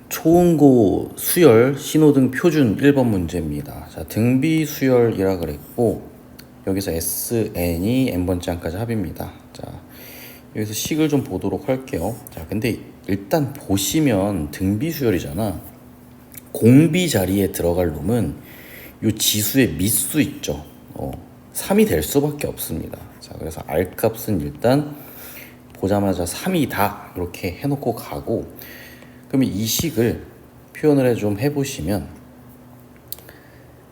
초응고 수열 신호등 표준 1번 문제입니다. 자, 등비 수열이라 그랬고 여기서 SN이 n번째항까지 합입니다. 자, 여기서 식을 좀 보도록 할게요. 자, 근데 일단 보시면 등비 수열이잖아. 공비 자리에 들어갈 놈은 요 지수의 밑수 있죠. 3이 될 수밖에 없습니다. 자, 그래서 R 값은 일단 보자마자 3이다 이렇게 해놓고 가고, 그러면 이 식을 표현을 좀 해보시면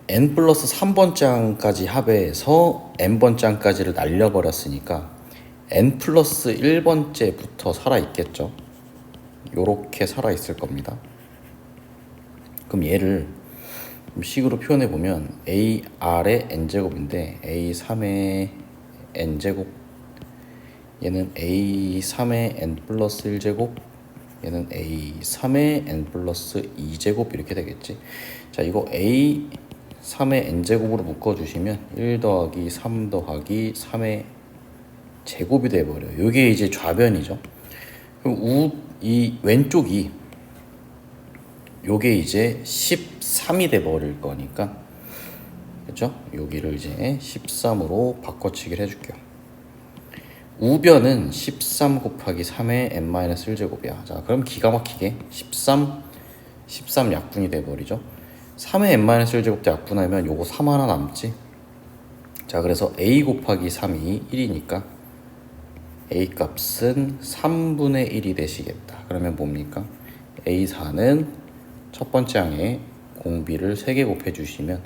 n 플러스 3번째 항까지 합해서 n번째 항까지를 날려버렸으니까 n 플러스 1번째부터 살아있겠죠. 요렇게 살아있을 겁니다. 그럼 얘를 식으로 표현해보면 AR의 n제곱인데 A3의 n제곱, 얘는 A3의 n 플러스 1제곱, 얘는 A3의 n 플러스 2제곱 이렇게 되겠지. 자, 이거 A3의 n제곱으로 묶어주시면 1 더하기 3 더하기 3의 제곱이 돼버려요. 이게 이제 좌변이죠. 그럼 이 왼쪽이 요게 이제 13이 돼버릴 거니까, 그렇죠? 여기를 이제 13으로 바꿔치기를 해줄게요. 우변은 13 곱하기 3의 n-1제곱이야. 자, 그럼 기가 막히게 13 약분이 돼버리죠. 3의 n-1제곱도 약분하면 요거 3 하나 남지. 자, 그래서 a 곱하기 3이 1이니까 a 값은 3분의 1이 되시겠다. 그러면 뭡니까? a4는 첫 번째 항에 공비를 3개 곱해 주시면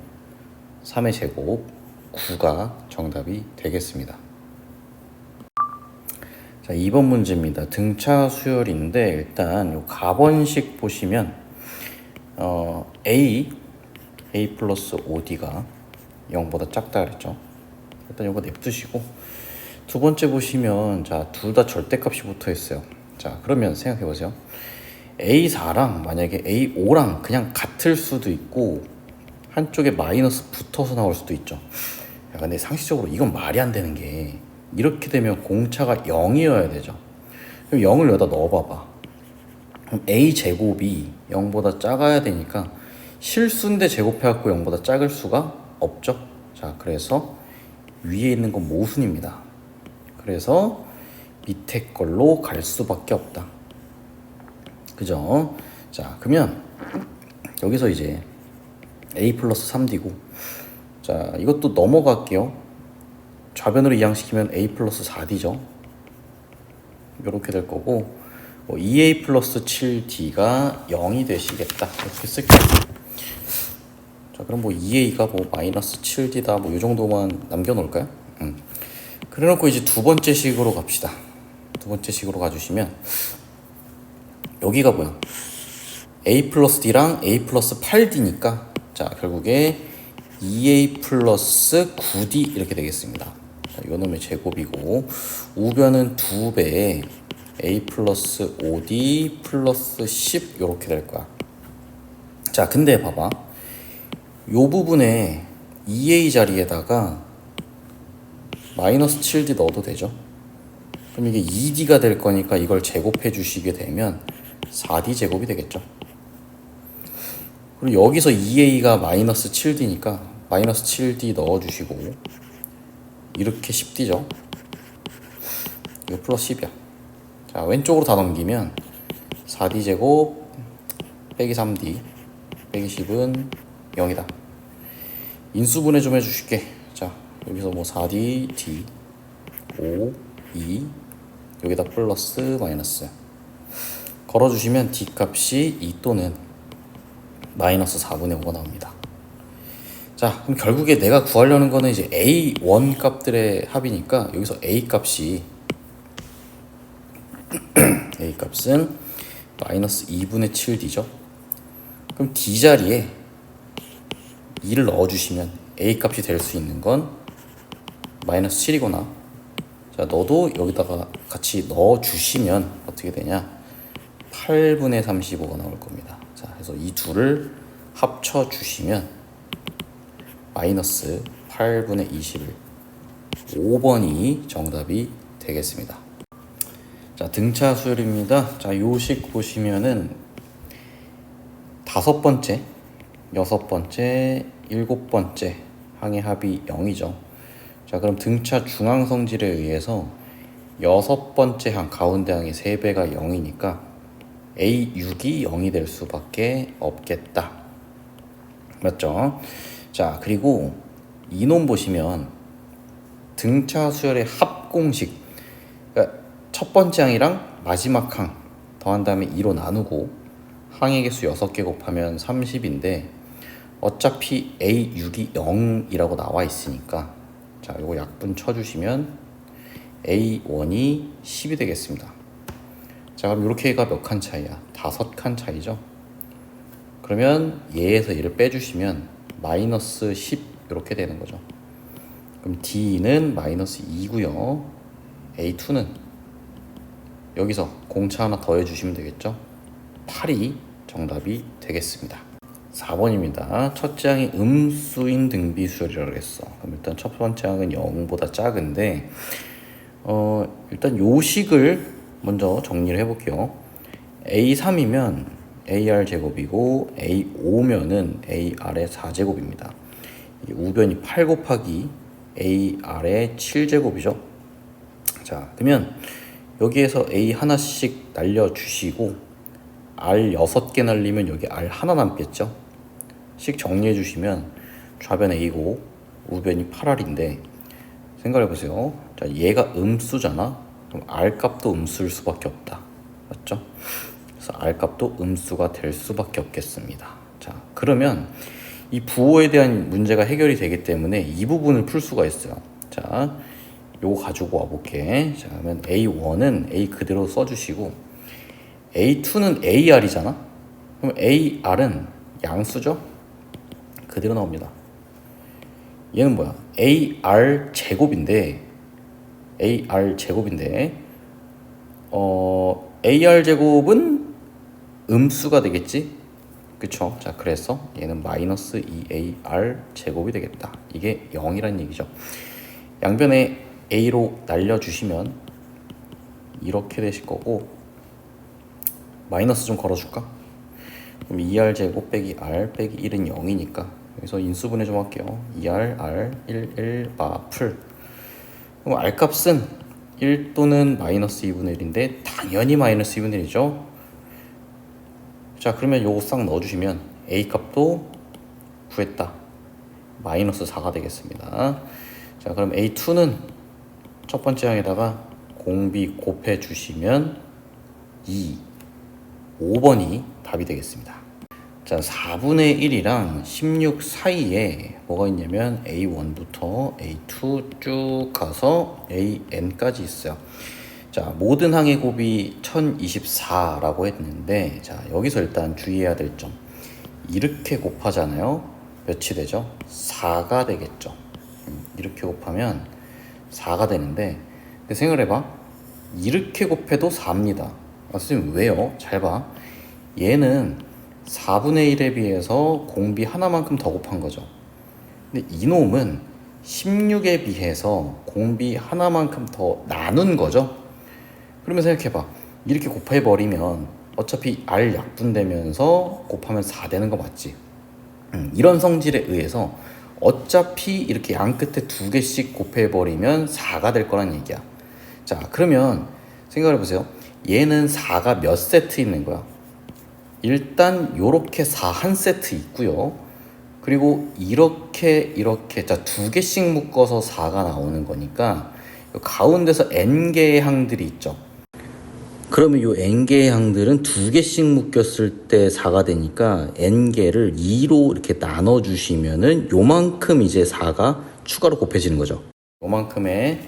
3의 제곱 9가 정답이 되겠습니다. 자, 2번 문제입니다. 등차 수열인데 일단 요 가번식 보시면 A 플러스 5D가 0보다 작다 그랬죠. 일단 요거 냅두시고, 두 번째 보시면 자, 둘 다 절대값이 붙어 있어요. 자, 그러면 생각해 보세요. A4랑 만약에 A5랑 그냥 같을 수도 있고 한쪽에 마이너스 붙어서 나올 수도 있죠. 야, 근데 상식적으로 이건 말이 안 되는 게, 이렇게 되면 공차가 0이어야 되죠. 그럼 0을 여기다 넣어봐봐. 그럼 A 제곱이 0보다 작아야 되니까 실수인데 제곱해갖고 0보다 작을 수가 없죠. 자, 그래서 위에 있는 건 모순입니다. 그래서 밑에 걸로 갈 수밖에 없다. 그죠? 자, 그러면 여기서 이제 A 플러스 3D고, 자, 이것도 넘어갈게요. 좌변으로 이항시키면 A 플러스 4D죠. 이렇게 될 거고, 2A 플러스 7D가 0이 되시겠다. 이렇게 쓸게요. 자, 그럼 2A가 마이너스 7D다. 이 정도만 남겨놓을까요? 그래 놓고 이제 두 번째 식으로 갑시다. 두 번째 식으로 가주시면 여기가 뭐야? A 플러스 D랑 A 플러스 8D니까 자, 결국에 2A 플러스 9D 이렇게 되겠습니다. 자, 요 놈의 제곱이고, 우변은 2배 A 플러스 5D 플러스 10 요렇게 될 거야. 자, 근데 봐봐. 요 부분에 2A 자리에다가 마이너스 7D 넣어도 되죠. 그럼 이게 2D가 될 거니까 이걸 제곱해 주시게 되면 4D 제곱이 되겠죠. 그리고 여기서 2A가 마이너스 7D니까 마이너스 7D 넣어주시고, 이렇게 10D죠. 이거 플러스 10이야. 자, 왼쪽으로 다 넘기면 4D 제곱 빼기 3D 빼기 10은 0이다. 인수분해 좀 해주실게. 자, 여기서 4D, D, 5, 2, 여기다 플러스 마이너스 걸어주시면 D 값이 2 또는 마이너스 4분의 5가 나옵니다. 자, 그럼 결국에 내가 구하려는 거는 이제 A1 값들의 합이니까 여기서 A 값이 A 값은 마이너스 2분의 7D죠. 그럼 D 자리에 2를 넣어주시면 A 값이 될 수 있는 건 마이너스 7이거나, 자, 너도 여기다가 같이 넣어주시면 어떻게 되냐? 8분의 35가 나올 겁니다. 자, 그래서 이 둘을 합쳐주시면 마이너스 8분의 21 5번이 정답이 되겠습니다. 자, 등차 수열입니다. 자, 요 식 보시면은 다섯 번째, 여섯 번째, 일곱 번째 항의 합이 0이죠. 자, 그럼 등차 중앙 성질에 의해서 여섯 번째 항, 가운데 항의 3배가 0이니까 A6이 0이 될 수밖에 없겠다. 맞죠? 자, 그리고 이놈 보시면 등차 수열의 합공식, 그러니까 첫 번째 항이랑 마지막 항 더한 다음에 2로 나누고 항의 개수 6개 곱하면 30인데 어차피 A6이 0이라고 나와 있으니까 자, 요거 약분 쳐주시면 A1이 10이 되겠습니다. 자, 그럼 이렇게가 몇 칸 차이야? 5칸 차이죠. 그러면 얘에서 얘를 빼주시면 마이너스 10 이렇게 되는 거죠. 그럼 D는 마이너스 2고요. A2는 여기서 공차 하나 더해 주시면 되겠죠. 8이 정답이 되겠습니다. 4번입니다. 첫째 항이 음수인 등비수열이라고 했어. 그럼 일단 첫 번째 항은 0보다 작은데 일단 요식을 먼저 정리를 해볼게요. A3이면 AR 제곱이고 A5면은 AR의 4제곱입니다. 우변이 8 곱하기 AR의 7제곱이죠. 자, 그러면 여기에서 A 하나씩 날려주시고 R 6개 날리면 여기 R 하나 남겠죠. 식 정리해 주시면 좌변 A고 우변이 8R인데 생각해보세요. 자, 얘가 음수잖아. 그럼 R 값도 음수일 수밖에 없다. 맞죠? 그래서 R 값도 음수가 될 수밖에 없겠습니다. 자, 그러면 이 부호에 대한 문제가 해결이 되기 때문에 이 부분을 풀 수가 있어요. 자, 요거 가지고 와볼게. 자, 그러면 A1은 A 그대로 써주시고 A2는 AR이잖아. 그럼 AR은 양수죠? 그대로 나옵니다. 얘는 뭐야? AR 제곱인데 AR 제곱은 음수가 되겠지? 그쵸? 자, 그래서 얘는 마이너스 2AR 제곱이 되겠다. 이게 0이란 얘기죠. 양변에 A로 날려주시면 이렇게 되실 거고 마이너스 좀 걸어줄까? 그럼 2R 제곱 빼기 R 빼기 1은 0이니까 여기서 인수분해 좀 할게요. 2R, R, 1, 풀. 그럼 R 값은 1 또는 마이너스 2분의 1인데 당연히 마이너스 2분의 1이죠. 자, 그러면 요거 싹 넣어주시면 A 값도 구했다. 마이너스 4가 되겠습니다. 자, 그럼 A2는 첫 번째 항에다가 공비 곱해 주시면 5번이 답이 되겠습니다. 자, 4분의 1이랑 16 사이에 뭐가 있냐면 A1부터 A2 쭉 가서 AN까지 있어요. 자, 모든 항의 곱이 1024라고 했는데 자, 여기서 일단 주의해야 될 점. 이렇게 곱하잖아요. 몇이 되죠? 4가 되겠죠. 이렇게 곱하면 4가 되는데 생각을 해봐. 이렇게 곱해도 4입니다. 아, 선생님 왜요? 잘 봐. 얘는 4분의 1에 비해서 공비 하나만큼 더 곱한 거죠. 근데 이놈은 16에 비해서 공비 하나만큼 더 나눈 거죠. 그러면 생각해봐. 이렇게 곱해버리면 어차피 R 약분되면서 곱하면 4 되는 거 맞지? 이런 성질에 의해서 어차피 이렇게 양 끝에 2개씩 곱해버리면 4가 될 거란 얘기야. 자, 그러면 생각해보세요. 얘는 4가 몇 세트 있는 거야? 일단 요렇게 4 한 세트 있고요. 그리고 이렇게 자, 2개씩 묶어서 4가 나오는 거니까 가운데서 n개의 항들이 있죠. 그러면 요 n개의 항들은 2개씩 묶였을 때 4가 되니까 n개를 2로 이렇게 나눠주시면은 요만큼 이제 4가 추가로 곱해지는 거죠. 요만큼의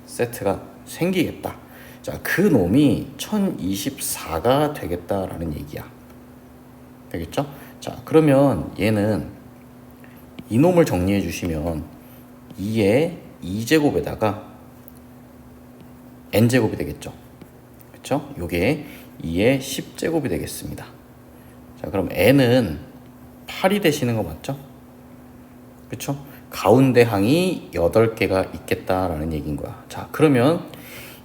세트가 생기겠다. 자, 그 놈이 1024가 되겠다라는 얘기야. 되겠죠? 자, 그러면 얘는 이 놈을 정리해 주시면 2의 2제곱에다가 n제곱이 되겠죠. 그렇죠? 요게 2의 10제곱이 되겠습니다. 자, 그럼 n은 8이 되시는 거 맞죠? 그렇죠? 가운데 항이 8개가 있겠다라는 얘기인 거야. 자, 그러면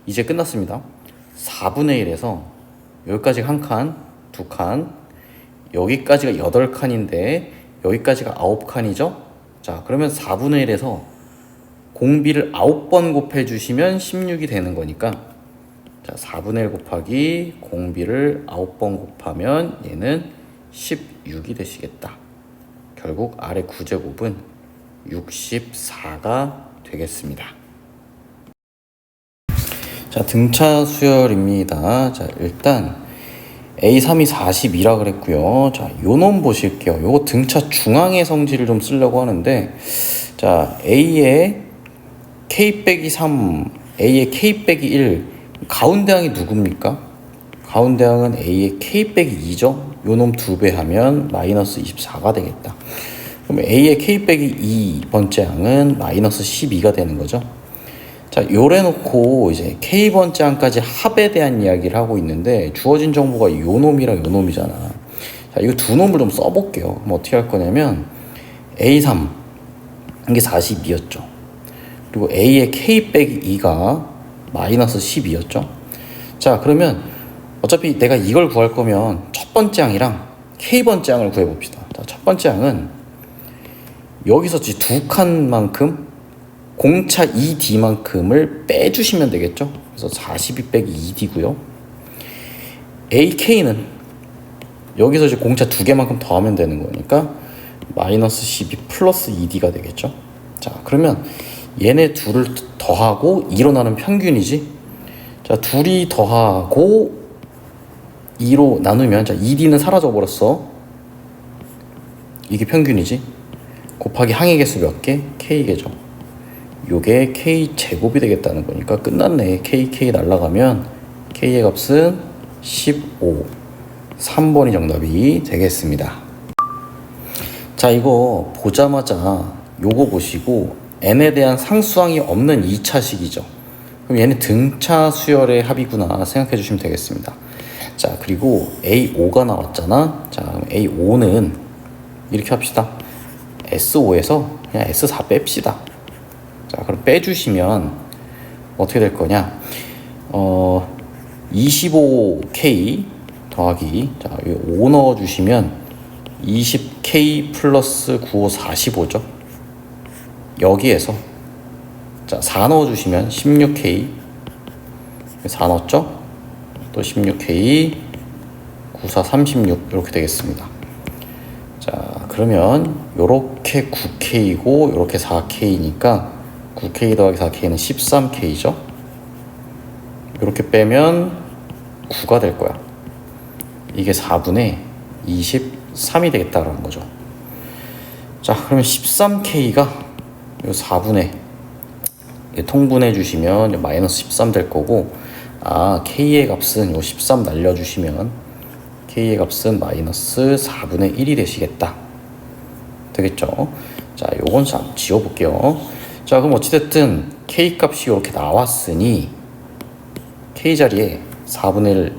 이제 끝났습니다. 4분의 1에서 여기까지 한 칸, 두 칸, 여기까지가 8칸인데 여기까지가 9칸이죠. 자, 그러면 4분의 1에서 공비를 9번 곱해주시면 16이 되는 거니까, 자, 4분의 1 곱하기 공비를 9번 곱하면 얘는 16이 되시겠다. 결국 아래 9제곱은 64가 되겠습니다. 자, 등차 수열입니다. 자, 일단 A3이 42라 그랬고요. 자, 요 놈 보실게요. 요거 등차 중앙의 성질을 좀 쓰려고 하는데, 자, A의 K-3, A의 K-1, 가운데 항이 누굽니까? 가운데 항은 A의 K-2죠. 요 놈 2배 하면 마이너스 24가 되겠다. 그럼 A의 K-2번째 항은 마이너스 12가 되는 거죠. 자, 요래 놓고 이제 K번째 항까지 합에 대한 이야기를 하고 있는데, 주어진 정보가 요 놈이랑 요 놈이잖아. 자, 이거 두 놈을 좀 써볼게요. 그럼 어떻게 할 거냐면, A3, 이게 42였죠. 그리고 A의 K-2가 마이너스 12였죠. 자, 그러면 어차피 내가 이걸 구할 거면 첫 번째 항이랑 K번째 항을 구해봅시다. 자, 첫 번째 항은 여기서 두 칸만큼 공차 2D만큼을 빼주시면 되겠죠. 그래서 42 빼기 2D고요. AK는 여기서 이제 공차 2개만큼 더하면 되는 거니까 마이너스 12 플러스 2D가 되겠죠. 자, 그러면 얘네 둘을 더하고 2로 나눈 평균이지. 자, 둘이 더하고 2로 나누면, 자, 2D는 사라져 버렸어. 이게 평균이지. 곱하기 항의 개수 몇 개? K개죠. 요게 K 제곱이 되겠다는 거니까 끝났네. KK 날라가면 K의 값은 15. 3번이 정답이 되겠습니다. 자, 이거 보자마자 요거 보시고 n에 대한 상수항이 없는 2차식이죠. 그럼 얘는 등차 수열의 합이구나 생각해 주시면 되겠습니다. 자, 그리고 A5가 나왔잖아. 자, 그럼 A5는 이렇게 합시다. S5에서 그냥 S4 뺍시다. 자, 그럼 빼주시면 어떻게 될 거냐? 25K 더하기, 자, 5 넣어주시면 20K 플러스 95, 45죠. 여기에서, 자, 4 넣어주시면 16K, 4 넣었죠? 또 16K, 94, 36 이렇게 되겠습니다. 자, 그러면 요렇게 9K고 요렇게 4K니까 9K 더하기 4K는 13K죠. 이렇게 빼면 9가 될 거야. 이게 4분의 23이 되겠다라는 거죠. 자, 그러면 13K가 요 4분의 통분해 주시면 마이너스 13 될 거고, 아, K의 값은 요 13 날려주시면 K의 값은 마이너스 4분의 1이 되시겠다. 되겠죠? 자, 요건 좀 지워볼게요. 자, 그럼 어찌됐든 K 값이 이렇게 나왔으니 K 자리에 4분의 1,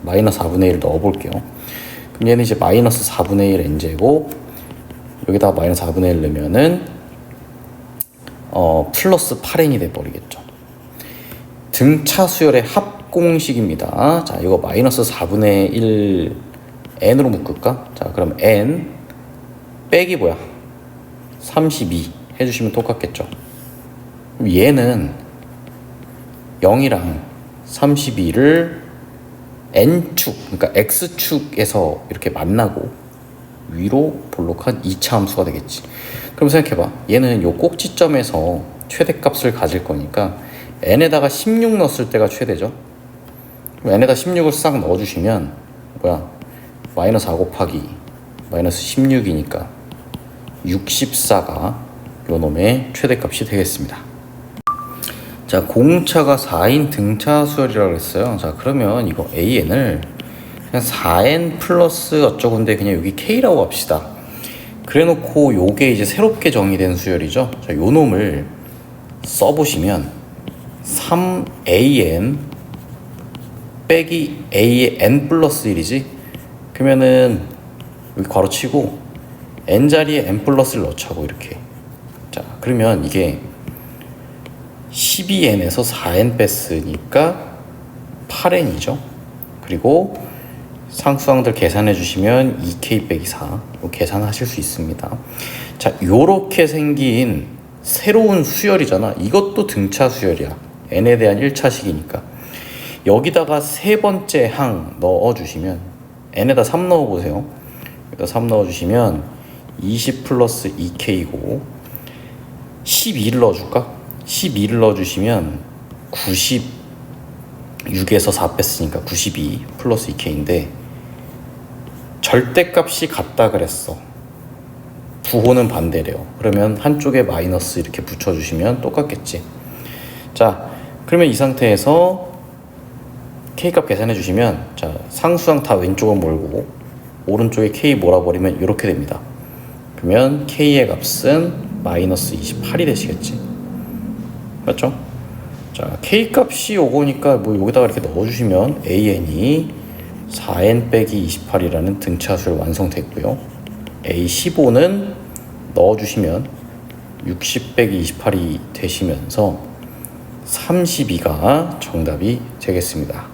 마이너스 4분의 1을 넣어볼게요. 그럼 얘는 이제 마이너스 4분의 1 n제곱, 여기다가 마이너스 4분의 1 넣으면은 플러스 8n이 돼버리겠죠. 등차 수열의 합공식입니다. 자, 이거 마이너스 4분의 1 n으로 묶을까? 자, 그럼 n 빼기 뭐야? 32 해주시면 똑같겠죠. 그럼 얘는 0이랑 32를 n축, 그러니까 x축에서 이렇게 만나고 위로 볼록한 2차 함수가 되겠지. 그럼 생각해봐. 얘는 요 꼭지점에서 최대값을 가질 거니까 n에다가 16 넣었을 때가 최대죠. 그럼 n에다 16을 싹 넣어주시면 뭐야? 마이너스 4 곱하기 마이너스 16이니까 64가 요 놈의 최대값이 되겠습니다. 자, 공차가 4인 등차 수열이라고 했어요. 자, 그러면 이거 AN을 그냥 4N 플러스 어쩌고인데 그냥 여기 K라고 합시다. 그래 놓고 요게 이제 새롭게 정의된 수열이죠. 자, 요 놈을 써보시면 3AN 빼기 A의 N 플러스 1이지. 그러면은 여기 괄호 치고 N 자리에 N 플러스를 넣자고 이렇게. 자, 그러면 이게 12n에서 4n 뺐으니까 8n이죠. 그리고 상수항들 계산해 주시면 2k 빼기 4 계산하실 수 있습니다. 자, 요렇게 생긴 새로운 수열이잖아. 이것도 등차 수열이야. n에 대한 1차식이니까. 여기다가 세 번째 항 넣어주시면 n에다 3 넣어보세요. 여기다 3 넣어주시면 20 플러스 2k고 12를 넣어줄까? 12를 넣어주시면 96에서 4 뺐으니까 92 플러스 2k인데 절대값이 같다 그랬어. 부호는 반대래요. 그러면 한쪽에 마이너스 이렇게 붙여주시면 똑같겠지. 자, 그러면 이 상태에서 K값 계산해 주시면, 자, 상수항 다 왼쪽으로 몰고 오른쪽에 K 몰아버리면 이렇게 됩니다. 그러면 K의 값은 마이너스 28이 되시겠지. 맞죠? 자, K값이 요거니까 뭐 여기다가 이렇게 넣어주시면 AN이 4N 빼기 28이라는 등차수열 완성됐고요. A15는 넣어주시면 60 빼기 28이 되시면서 32가 정답이 되겠습니다.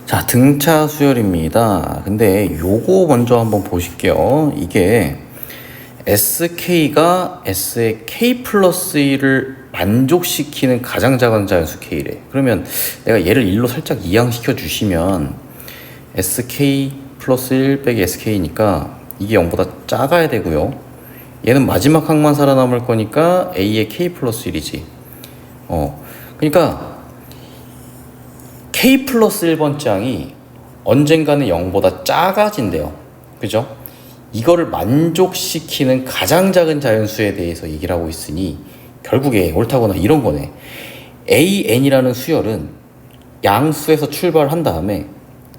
자, 등차 수열입니다. 근데 요거 먼저 한번 보실게요. 이게 SK가 S의 K 플러스 1을 만족시키는 가장 작은 자연수 K래. 그러면 내가 얘를 1로 살짝 이항시켜 주시면 SK 플러스 1 빼기 SK니까 이게 0보다 작아야 되고요. 얘는 마지막 항만 살아남을 거니까 A의 K 플러스 1이지. 그러니까 K 플러스 1번째 항이 언젠가는 0보다 작아진대요. 그죠? 이거를 만족시키는 가장 작은 자연수에 대해서 얘기를 하고 있으니 결국에 옳다거나 이런 거네. AN이라는 수열은 양수에서 출발한 다음에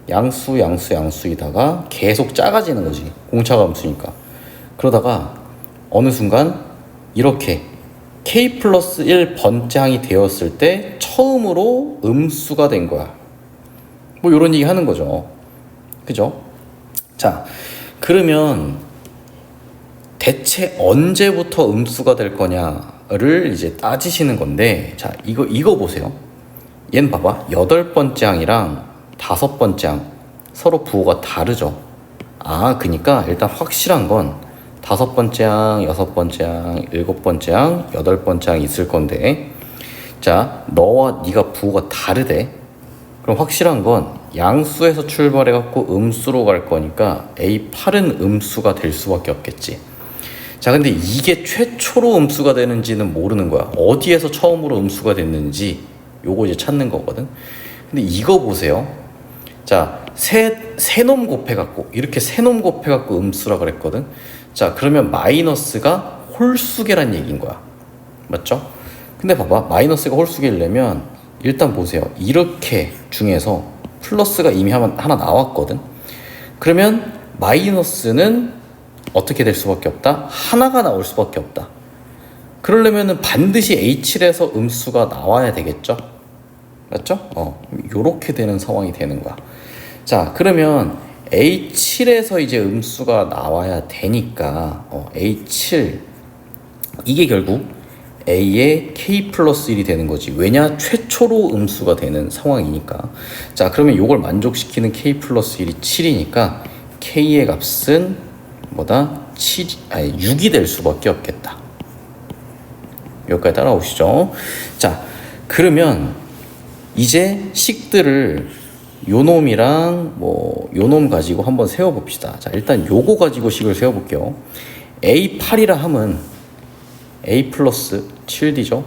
양수이다가 계속 작아지는 거지. 공차가 함수니까. 그러다가 어느 순간 이렇게 K 플러스 1 번째 항이 되었을 때 처음으로 음수가 된 거야. 뭐 이런 얘기 하는 거죠. 그죠? 자, 그러면 대체 언제부터 음수가 될 거냐를 이제 따지시는 건데, 자, 이거 보세요. 얘는 봐봐. 8번째 항이랑 5번째 항 서로 부호가 다르죠. 그니까 일단 확실한 건 5번째 항, 6번째 항, 7번째 항, 8번째 항이 있을 건데, 자, 너와 네가 부호가 다르대. 그럼 확실한 건 양수에서 출발해갖고 음수로 갈 거니까 A8은 음수가 될 수밖에 없겠지. 자, 근데 이게 최초로 음수가 되는지는 모르는 거야. 어디에서 처음으로 음수가 됐는지 요거 이제 찾는 거거든. 근데 이거 보세요. 자, 세 놈 곱해갖고 이렇게 세 놈 곱해갖고 음수라 그랬거든. 자, 그러면 마이너스가 홀수계란 얘기인 거야. 맞죠? 근데 봐봐. 마이너스가 홀수계려면 일단 보세요. 이렇게 중에서 플러스가 이미 하나 나왔거든. 그러면 마이너스는 어떻게 될 수밖에 없다? 하나가 나올 수밖에 없다. 그러려면 반드시 A7에서 음수가 나와야 되겠죠? 맞죠? 요렇게 되는 상황이 되는 거야. 자, 그러면 A7에서 이제 음수가 나와야 되니까 A7 이게 결국 A의 K 플러스 1이 되는 거지. 왜냐? 최초로 음수가 되는 상황이니까. 자, 그러면 이걸 만족시키는 K 플러스 1이 7이니까 K의 값은 뭐다? 6이 될 수밖에 없겠다. 여기까지 따라오시죠. 자, 그러면 이제 식들을 요놈이랑 요놈 가지고 한번 세워봅시다. 자, 일단 요거 가지고 식을 세워볼게요. A8이라 함은 A 플러스 7D죠.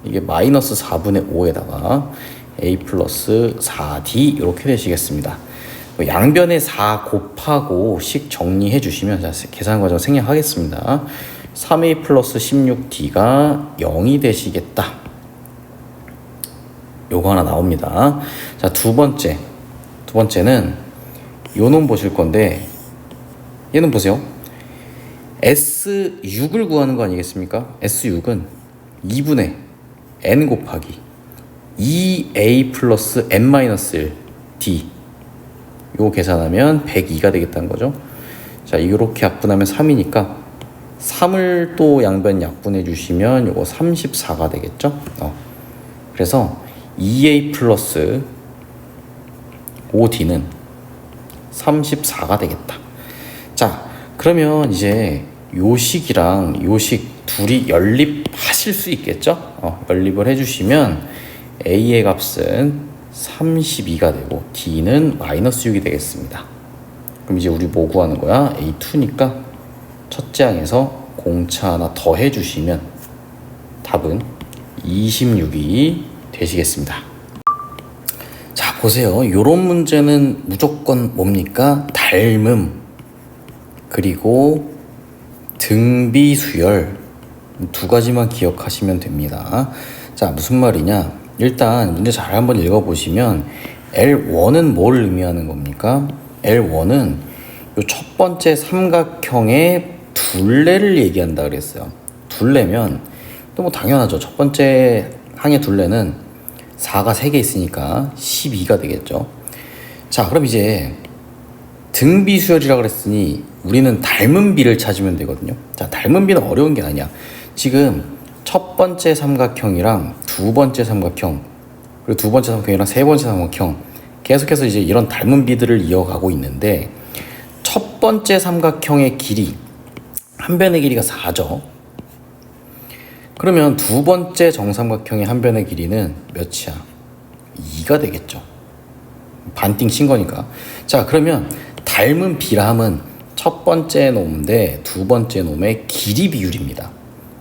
이게 마이너스 4분의 5에다가 A 플러스 4D 이렇게 되시겠습니다. 양변에 4 곱하고 식 정리해 주시면, 자, 계산 과정 생략하겠습니다. 3A 플러스 16D가 0이 되시겠다. 요거 하나 나옵니다. 자, 두 번째는 요놈 보실 건데, 얘는 보세요. S6을 구하는 거 아니겠습니까? S6은 2분의 N 곱하기 2A 플러스 N-1 D 요거 계산하면 102가 되겠다는 거죠. 자, 이렇게 약분하면 3이니까 3을 또 양변 약분해 주시면 요거 34가 되겠죠. 그래서 2A 플러스 5D는 34가 되겠다. 자, 그러면 이제 요식이랑 요식 둘이 연립하실 수 있겠죠? 연립을 해주시면 A의 값은 32가 되고 D는 마이너스 6이 되겠습니다. 그럼 이제 우리 뭐 구하는 거야? A2니까 첫째 항에서 공차 하나 더 해주시면 답은 26이 되시겠습니다. 자, 보세요. 요런 문제는 무조건 뭡니까? 닮음 그리고 등비수열 두 가지만 기억하시면 됩니다. 자, 무슨 말이냐? 일단 문제 잘 한번 읽어보시면 L1은 뭘 의미하는 겁니까? L1은 요 첫 번째 삼각형의 둘레를 얘기한다 그랬어요. 둘레면 또 뭐 당연하죠. 첫 번째 항의 둘레는 4가 3개 있으니까 12가 되겠죠. 자, 그럼 이제 등비수열이라고 그랬으니 우리는 닮은 비를 찾으면 되거든요. 자, 닮은 비는 어려운 게 아니야. 지금 첫 번째 삼각형이랑 두 번째 삼각형, 그리고 두 번째 삼각형이랑 세 번째 삼각형 계속해서 이제 이런 닮은 비들을 이어가고 있는데 첫 번째 삼각형의 길이 한 변의 길이가 4죠. 그러면 두 번째 정삼각형의 한 변의 길이는 몇이야? 2가 되겠죠. 반띵 친 거니까. 자, 그러면 닮은 비람은 첫 번째 놈 대 두 번째 놈의 길이 비율입니다.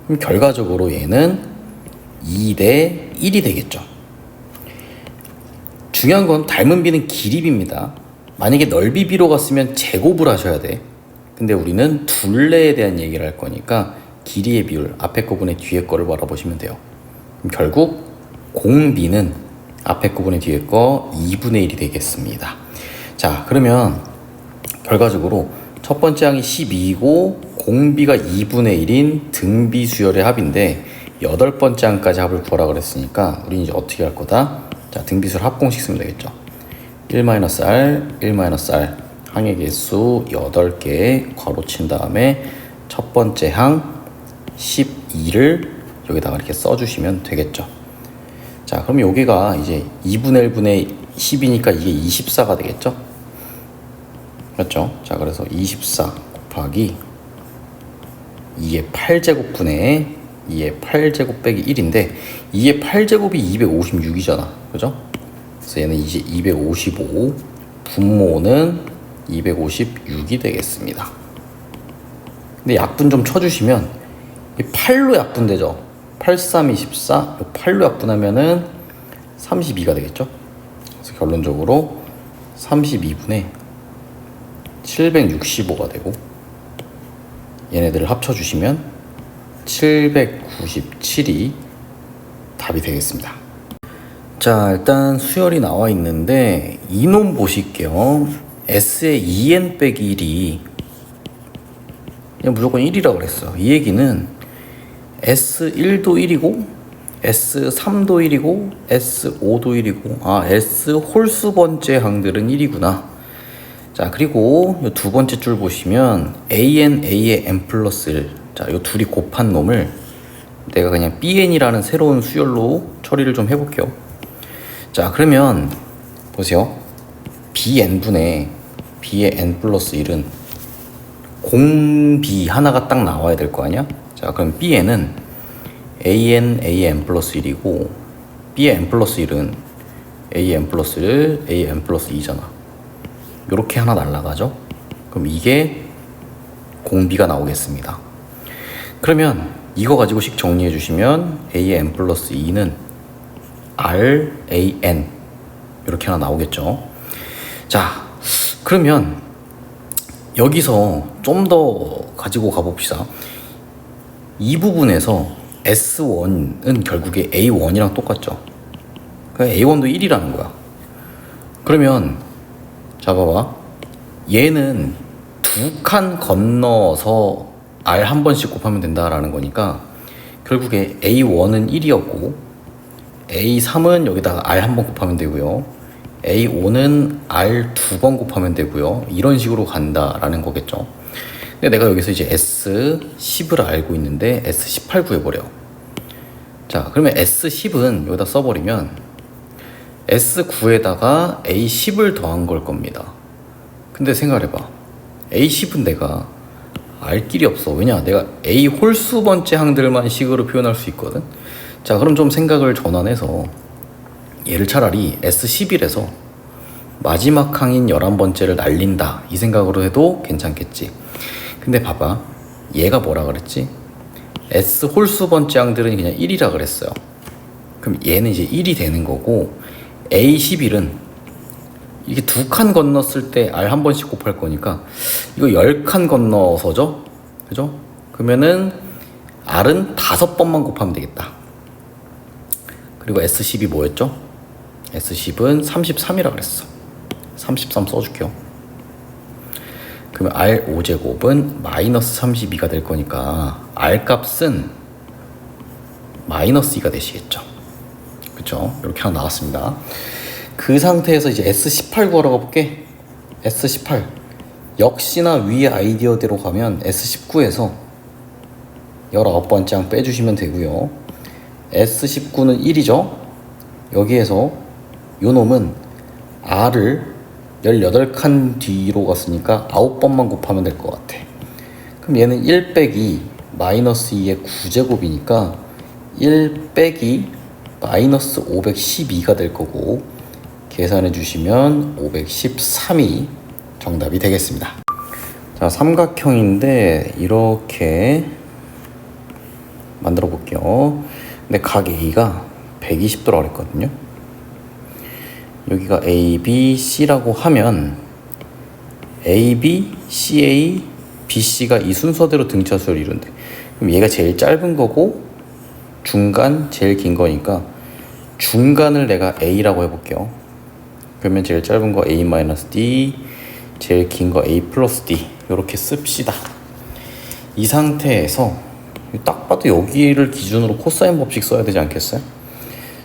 그럼 결과적으로 얘는 2 대 1이 되겠죠. 중요한 건 닮은 비는 길이 비입니다. 만약에 넓이 비로 갔으면 제곱을 하셔야 돼. 근데 우리는 둘레에 대한 얘기를 할 거니까 길이의 비율, 앞에 거분의 뒤에 거를 바라보시면 돼요. 그럼 결국 공비는 앞에 거분의 뒤에 거 2분의 1이 되겠습니다. 자, 그러면 결과적으로 첫 번째 항이 12이고 공비가 2분의 1인 등비수열의 합인데 여덟 번째 항까지 합을 구하라 그랬으니까 우리는 이제 어떻게 할 거다? 자, 등비수열 합공식 쓰면 되겠죠. 1-R, 1-R 항의 개수 8개 괄호 친 다음에 첫 번째 항 12를 여기다가 이렇게 써주시면 되겠죠. 자, 그럼 여기가 이제 2분의 1분의 10이니까 이게 24가 되겠죠. 맞죠? 자, 그래서 24 곱하기 2의 8제곱분의 2의 8제곱 빼기 1인데 2의 8제곱이 256이잖아. 그죠? 그래서 얘는 이제 255, 분모는 256이 되겠습니다. 근데 약분 좀 쳐주시면 8로 약분되죠. 8, 3, 24, 8로 약분하면은 32가 되겠죠. 그래서 결론적으로 32분의 765가 되고 얘네들을 합쳐주시면 797이 답이 되겠습니다. 자, 일단 수열이 나와 있는데 이놈 보실게요. S의 2n 빼기 1이 그냥 무조건 1이라고 그랬어. 이 얘기는 S1도 1이고 S3도 1이고 S5도 1이고 S 홀수 번째 항들은 1이구나. 자, 그리고 이 두 번째 줄 보시면 AN, A의 N 플러스 1. 자, 이 둘이 곱한 놈을 내가 그냥 BN이라는 새로운 수열로 처리를 좀 해볼게요. 자, 그러면 보세요. BN분의 B의 N 플러스 1은 공비 하나가 딱 나와야 될 거 아니야? 자, 그럼 Bn은 AN, AN 플러스 1이고 B의 N 플러스 1은 AN 플러스 1, AN 플러스 2잖아. 요렇게 하나 날라가죠? 그럼 이게 공비가 나오겠습니다. 그러면 이거 가지고 식 정리해 주시면 AN 플러스 2는 RAN 이렇게 하나 나오겠죠. 자, 그러면 여기서 좀 더 가지고 가봅시다. 이 부분에서 S1은 결국에 A1이랑 똑같죠. 그러니까 A1도 1이라는 거야. 그러면 자, 봐봐. 얘는 두 칸 건너서 R 한 번씩 곱하면 된다라는 거니까 결국에 A1은 1이었고 A3은 여기다가 R 한 번 곱하면 되고요. A5는 R 두 번 곱하면 되고요. 이런 식으로 간다라는 거겠죠. 근데 내가 여기서 이제 S10을 알고 있는데 S18 구해버려. 자, 그러면 S10은 여기다 써버리면 S9에다가 A10을 더한 걸 겁니다. 근데 생각해봐. A10은 내가 알 길이 없어. 왜냐? 내가 A 홀수 번째 항들만 식으로 표현할 수 있거든. 자, 그럼 좀 생각을 전환해서 얘를 차라리 S11에서 마지막 항인 11번째를 날린다 이 생각으로 해도 괜찮겠지. 근데 봐봐, 얘가 뭐라 그랬지? S 홀수 번째 항들은 그냥 1이라 그랬어요. 그럼 얘는 이제 1이 되는 거고, A11은 이게 2칸 건넜을 때 R 한 번씩 곱할 거니까 이거 10칸 건너서죠? 그죠? 그러면은 R은 5번만 곱하면 되겠다. 그리고 S10이 뭐였죠? S10은 33이라 그랬어. 33 써줄게요. 그러면 R 5제곱은 마이너스 32가 될 거니까 R 값은 마이너스 2가 되시겠죠. 그쵸? 이렇게 하나 나왔습니다. 그 상태에서 이제 S18 구하러 가볼게. S18 역시나 위의 아이디어대로 가면 S19에서 19번째 항 빼주시면 되고요. S19는 1이죠. 여기에서 요 놈은 R을 18칸 뒤로 갔으니까 9번만 곱하면 될 것 같아. 그럼 얘는 1 빼기 마이너스 2의 9제곱이니까 1 빼기 마이너스 512가 될 거고, 계산해 주시면 513이 정답이 되겠습니다. 자, 삼각형인데 이렇게 만들어 볼게요. 근데 각 A가 120도라고 그랬거든요. 여기가 A, B, C라고 하면 A, B, C, A, B, C가 이 순서대로 등차수를 이룬대. 그럼 얘가 제일 짧은 거고 중간 제일 긴 거니까 중간을 내가 A라고 해볼게요. 그러면 제일 짧은 거 A-D, 제일 긴 거 A 플러스 D 이렇게 씁시다. 이 상태에서 딱 봐도 여기를 기준으로 코사인 법칙 써야 되지 않겠어요?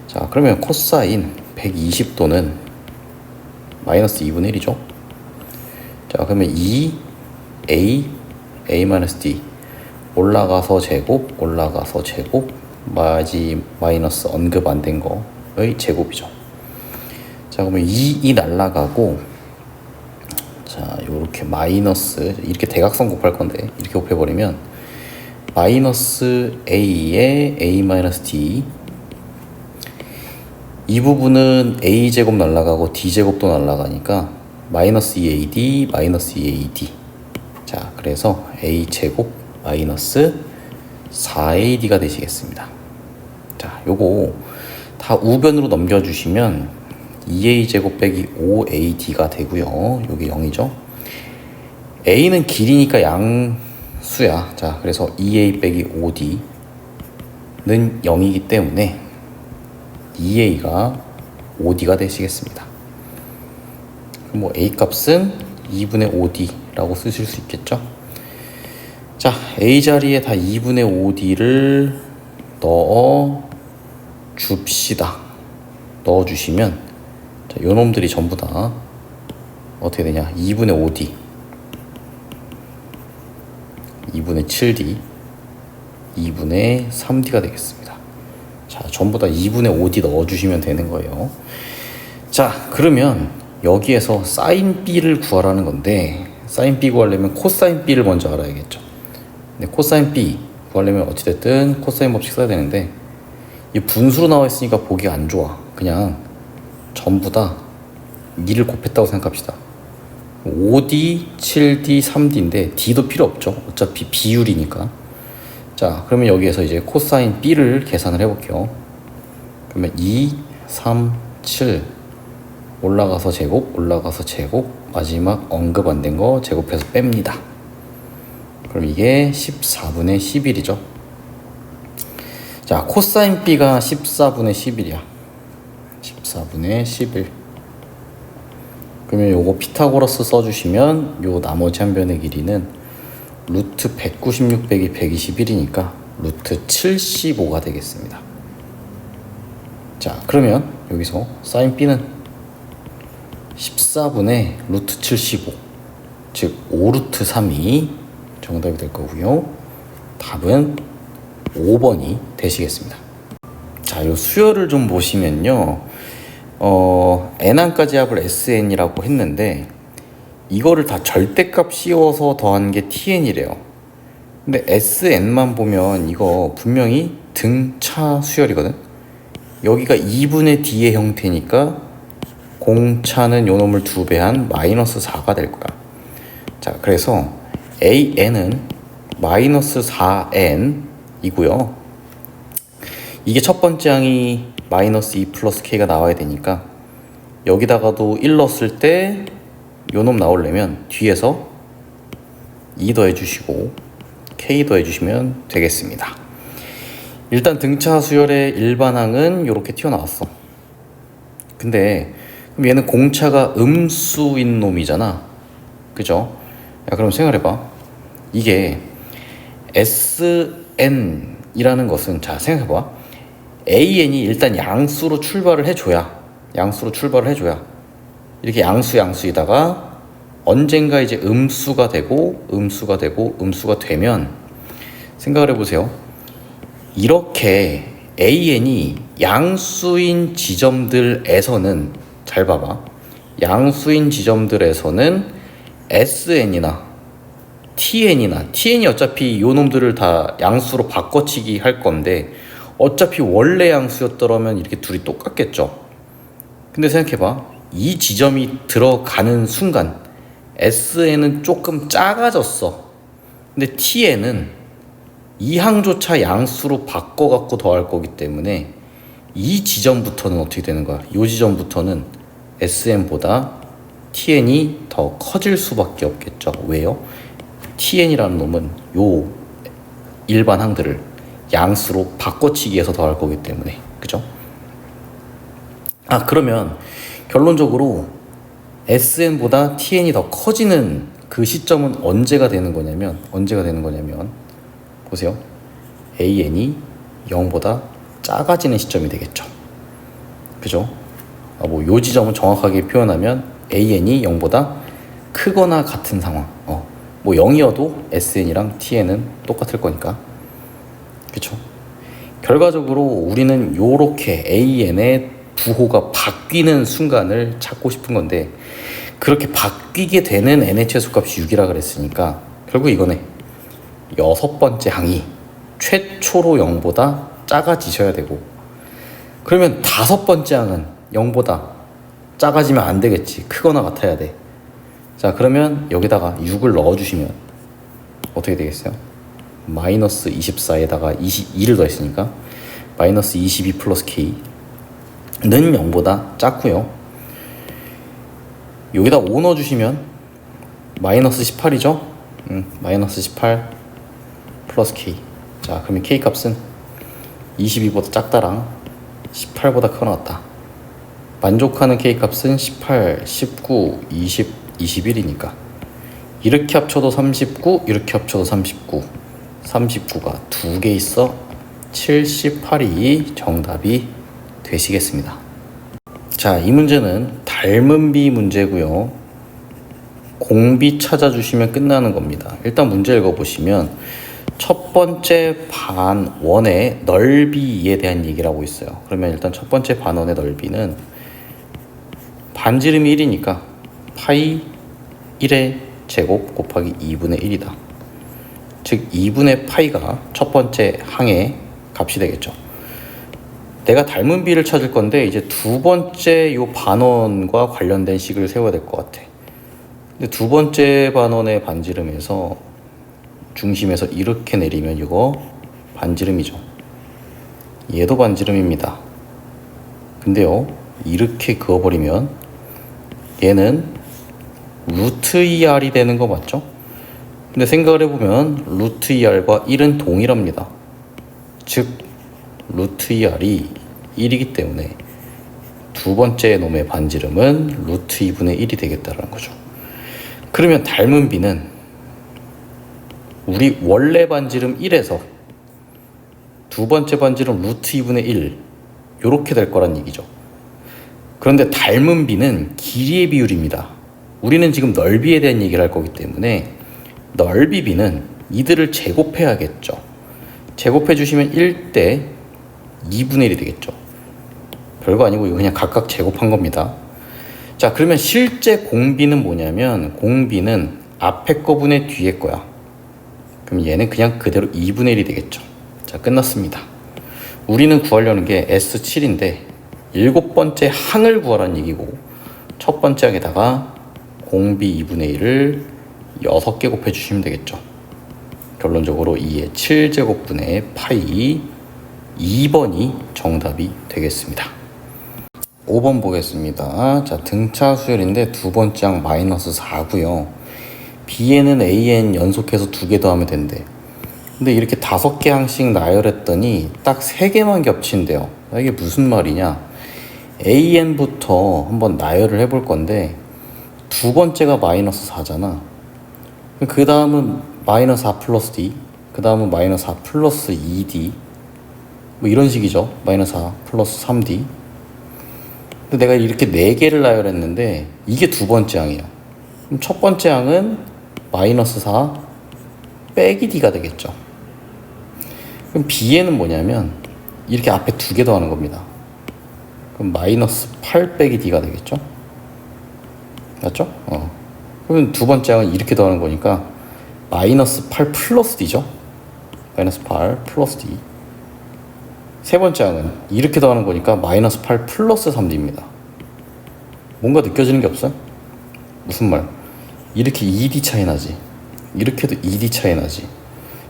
자, 그러면 코사인 120도는 마이너스 2분의 1이죠. 자, 그러면 2A, A-D 올라가서 제곱, 올라가서 제곱, 마이너스 언급 안 된 거의 제곱이죠. 자, 그러면 2 날라가고, 자, 요렇게 마이너스, 이렇게 대각선 곱할 건데 이렇게 곱해버리면 마이너스 A에 A-D, 이 부분은 A제곱 날라가고 D제곱도 날라가니까 마이너스 2AD, 마이너스 2AD. 자, 그래서 A제곱 마이너스 4AD가 되시겠습니다. 자, 요거 다 우변으로 넘겨주시면 2A제곱 빼기 5AD가 되고요. 요게 0이죠. A는 길이니까 양수야. 자, 그래서 2A 빼기 5D는 0이기 때문에 2A가 5D가 되시겠습니다. 그럼 뭐 A 값은 2분의 5D라고 쓰실 수 있겠죠. 자, A 자리에 다 2분의 5D를 넣어 줍시다. 넣어 주시면, 자, 요 놈들이 전부 다 어떻게 되냐? 2분의 5D, 2분의 7D, 2분의 3D가 되겠습니다. 자, 전부 다 2분의 5D 넣어주시면 되는 거예요. 자, 그러면 여기에서 사인 B를 구하라는 건데, 사인 B 구하려면 코사인 B를 먼저 알아야겠죠. 근데 코사인 B 구하려면 어찌됐든 코사인 법칙 써야 되는데, 이 분수로 나와 있으니까 보기 안 좋아. 그냥 전부 다 2를 곱했다고 생각합시다. 5D, 7D, 3D인데 D도 필요 없죠. 어차피 비율이니까. 자, 그러면 여기에서 이제 코사인 B를 계산을 해볼게요. 그러면 2, 3, 7 올라가서 제곱, 올라가서 제곱, 마지막 언급 안 된 거 제곱해서 뺍니다. 그럼 이게 14분의 11이죠. 자, 코사인 B가 14분의 11이야. 14분의 11. 그러면 요거 피타고라스 써주시면 요 나머지 한 변의 길이는 루트 196 빼기 121이니까 루트 75가 되겠습니다. 자, 그러면 여기서 사인 B는 14분의 루트 75, 즉 5루트 3이 정답이 될 거고요. 답은 5번이 되시겠습니다. 자, 요 수열을 좀 보시면요. N항까지 합을 SN이라고 했는데, 이거를 다 절대값 씌워서 더한 게 tn이래요. 근데 sn만 보면 이거 분명히 등차 수열이거든. 여기가 2분의 d의 형태니까 공차는 요 놈을 2배한 마이너스 4가 될 거야. 자, 그래서 an은 마이너스 4n 이고요. 이게 첫 번째 항이 마이너스 2 플러스 k가 나와야 되니까 여기다가도 1 넣었을 때 요 놈 나오려면 뒤에서 2 더해주시고 k 더해주시면 되겠습니다. 일단 등차 수열의 일반항은 이렇게 튀어나왔어. 근데 그럼 얘는 공차가 음수인 놈이잖아, 그죠? 야, 그럼 생각해봐. 이게 sn이라는 것은, 자 생각해봐. an이 일단 양수로 출발을 해줘야 이렇게 양수이다가 언젠가 이제 음수가 되고 음수가 되면, 생각을 해보세요. 이렇게 an이 양수인 지점들에서는, 잘 봐봐, 양수인 지점들에서는 sn이나 tn이 어차피 요 놈들을 다 양수로 바꿔치기 할 건데 어차피 원래 양수였더라면 이렇게 둘이 똑같겠죠. 근데 생각해봐. 이 지점이 들어가는 순간 sn은 조금 작아졌어. 근데 tn은 이 항조차 양수로 바꿔갖고 더할 거기 때문에 이 지점부터는 어떻게 되는 거야? 이 지점부터는 sn보다 tn이 더 커질 수밖에 없겠죠. 왜요? tn이라는 놈은 요 일반 항들을 양수로 바꿔치기해서 더할 거기 때문에, 그죠? 아, 그러면 결론적으로 sn보다 tn이 더 커지는 그 시점은 언제가 되는 거냐면 보세요. an이 0보다 작아지는 시점이 되겠죠. 그죠? 뭐 요 지점은 정확하게 표현하면 an이 0보다 크거나 같은 상황. 뭐 0이어도 sn이랑 tn은 똑같을 거니까. 그쵸? 결과적으로 우리는 요렇게 an의 부호가 바뀌는 순간을 찾고 싶은 건데, 그렇게 바뀌게 되는 n의 최소값이 6이라 그랬으니까 결국 이거네. 6번째 항이 최초로 0보다 작아지셔야 되고, 그러면 5번째 항은 0보다 작아지면 안 되겠지. 크거나 같아야 돼. 자, 그러면 여기다가 6을 넣어주시면 어떻게 되겠어요? 마이너스 24에다가 22를 더했으니까 마이너스 22 플러스 k는 0보다 작고요. 여기다 5 넣어주시면 마이너스 18이죠? 마이너스 18 플러스 k. 자, 그러면 k 값은 22보다 작다랑 18보다 크거나 같다. 만족하는 k 값은 18, 19, 20, 21이니까 이렇게 합쳐도 39, 이렇게 합쳐도 39. 39가 2개 있어 78이 정답이 되시겠습니다. 자, 이 문제는 닮은 비 문제고요. 공비 찾아주시면 끝나는 겁니다. 일단 문제 읽어보시면 첫 번째 반원의 넓이에 대한 얘기를 하고 있어요. 그러면 일단 첫 번째 반원의 넓이는 반지름이 1이니까 파이 1의 제곱 곱하기 2분의 1이다. 즉 2분의 파이가 첫 번째 항의 값이 되겠죠. 내가 닮은 비를 찾을 건데 이제 두 번째 요 반원과 관련된 식을 세워야 될 것 같아. 근데 두 번째 반원의 반지름에서 중심에서 이렇게 내리면 이거 반지름이죠. 얘도 반지름입니다. 근데요, 이렇게 그어버리면 얘는 루트 2r이 되는 거 맞죠? 근데 생각을 해보면 루트 2r과 1은 동일합니다. 즉 루트 2r이 1이기 때문에 두 번째 놈의 반지름은 루트 2분의 1이 되겠다는 거죠. 그러면 닮은 비는 우리 원래 반지름 1에서 두 번째 반지름 루트 2분의 1 요렇게 될 거란 얘기죠. 그런데 닮은 비는 길이의 비율입니다. 우리는 지금 넓이에 대한 얘기를 할 거기 때문에 넓이 비는 이들을 제곱해야겠죠. 제곱해 주시면 1대 2분의 1이 되겠죠. 별거 아니고 이거 그냥 각각 제곱한 겁니다. 자, 그러면 실제 공비는 뭐냐면 공비는 앞에 거분의 뒤에 거야. 그럼 얘는 그냥 그대로 2분의 1이 되겠죠. 자, 끝났습니다. 우리는 구하려는 게 S7인데 7번째 항을 구하라는 얘기고 첫 번째 항에다가 공비 2분의 1을 6개 곱해 주시면 되겠죠. 결론적으로 2의 7제곱분의 파이 2번이 정답이 되겠습니다. 5번 보겠습니다. 자, 등차 수열인데 두 번째 항 마이너스 4고요. B에는 AN 연속해서 2개 더하면 된대. 근데 이렇게 5개 항씩 나열했더니 딱 3개만 겹친대요. 이게 무슨 말이냐? AN부터 한번 나열을 해볼 건데 두 번째가 마이너스 4잖아. 그 다음은 마이너스 4 플러스 D, 그 다음은 마이너스 4 플러스 2D 뭐 이런 식이죠. 마이너스 4 플러스 3D. 근데 내가 이렇게 4개를 나열했는데 이게 두 번째 항이에요. 그럼 첫 번째 항은 마이너스 4 빼기 D가 되겠죠. 그럼 B에는 뭐냐면 이렇게 앞에 2개 더하는 겁니다. 그럼 마이너스 8 빼기 D가 되겠죠. 맞죠? 그러면 두 번째 항은 이렇게 더하는 거니까 마이너스 8 플러스 D죠. 마이너스 8 플러스 D. 세 번째 항은 이렇게 더하는 거니까 마이너스 8 플러스 3D입니다. 뭔가 느껴지는 게 없어요? 무슨 말? 이렇게 2D 차이 나지. 이렇게도 2D 차이 나지.